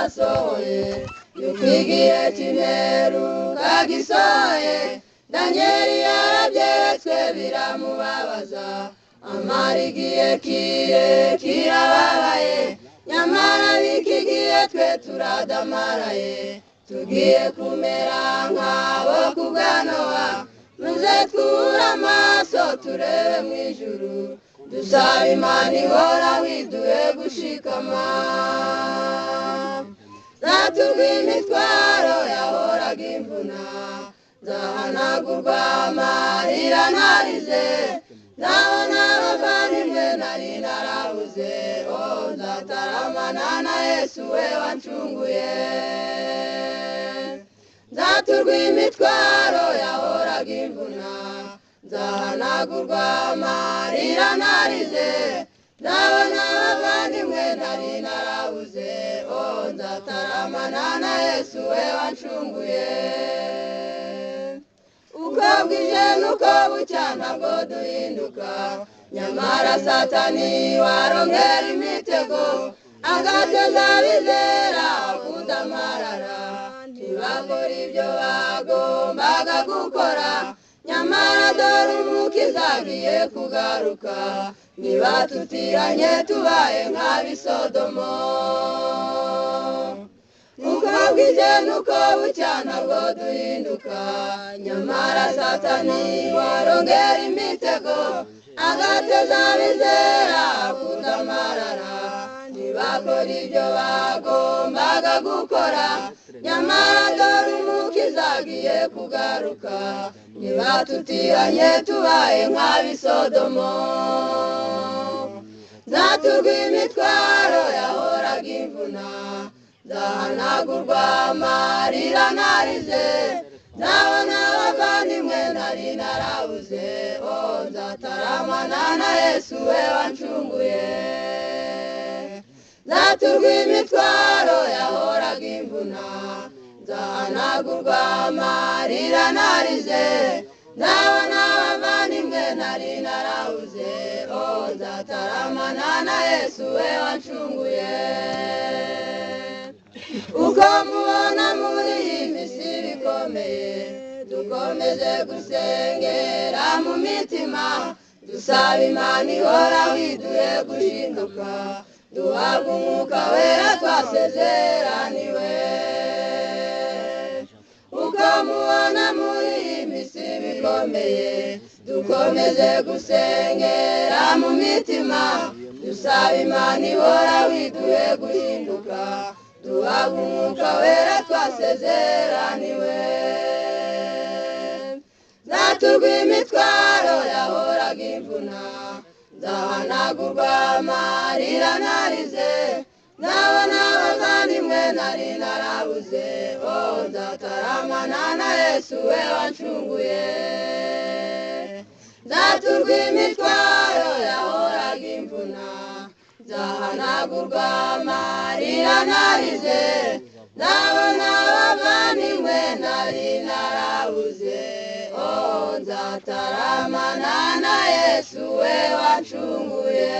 kirasohoye yuko igihe cy'imperuka gisohoye. Danieli yarabyeretswe biramubabaza, amara igihe kirekire ababaye. Nyamara n'iki gihe twe turadamaraye, tugiye kumera nk'abo ku bwa Nowa. Muze twubure amaso turebe mu ijuru, dusaba Imana ihoraho iduhe gushikama. Zaturwa imitwaro yahoraga imvuna, zahanagurwa amarira narize. Ndabona abavandimwe nari narabuze, nzataramana na Yesu we wancunguye. Zaturwa imitwaro yahoraga imvuna, zahanagurwa amarira narize. Ndabona abavandimwe nari narabuze, nzataramana na Yesu we wancunguye. Uko bwije nuko bucya ntabwo duhinduka, nyamara Satani warongera imitego, agateza abizera kudamarara. Ntibakora ibyo bagombaga gukora, nyamara dore Umukiza agiye kugaruka. Niba tutiranye tubaye nk'ab'i Sodomo. Uko bwije nuko bucya ntabwo duhinduka, nyamara Satani warongera imitego, agateza abizera kudamarara. Ntibakora ibyo bagombaga gukora, nyamara dore Umukiza agiye kugaruka. Niba tutiranye tubaye nk'ab'i Sodomo. Zaturwa imitwaro yahoraga imvuna, zahanagurwa amarira narize. Ndabona abavandimwe nari narabuze, nzataramana na Yesu we wancunguye. Zaturwa imitwaro yahoraga imvuna, zahanagurwa amarira narize. Ndabona abavandimwe nari narabuze, nzataramana na Yesu we wancunguye. Uko mubona muri iyi minsi bikomeye, dukomeze gusengera mu mitima, dusaba Imana ihoraho iduhe gushinduka, duhabwe Umwuka wera twasezeraniwe. Uko mubona muri iyi minsi bikomeye, dukomeze gusengera mu mitima, dusaba Imana ihoraho iduhe gushinduka, duhabwe Umwuka wera twasezeraniwe. Zaturwa imitwaro yahoraga imvuna, zahanagurwa amarira narize. Ndabona abavandimwe nari narabuze, nzataramana na Yesu we wancunguye. Zaturwa imitwaro yahoraga imvuna, zahanagurwa amarira narize. Ndabona abavandimwe nari narabuze, nzataramana na Yesu we wancunguye.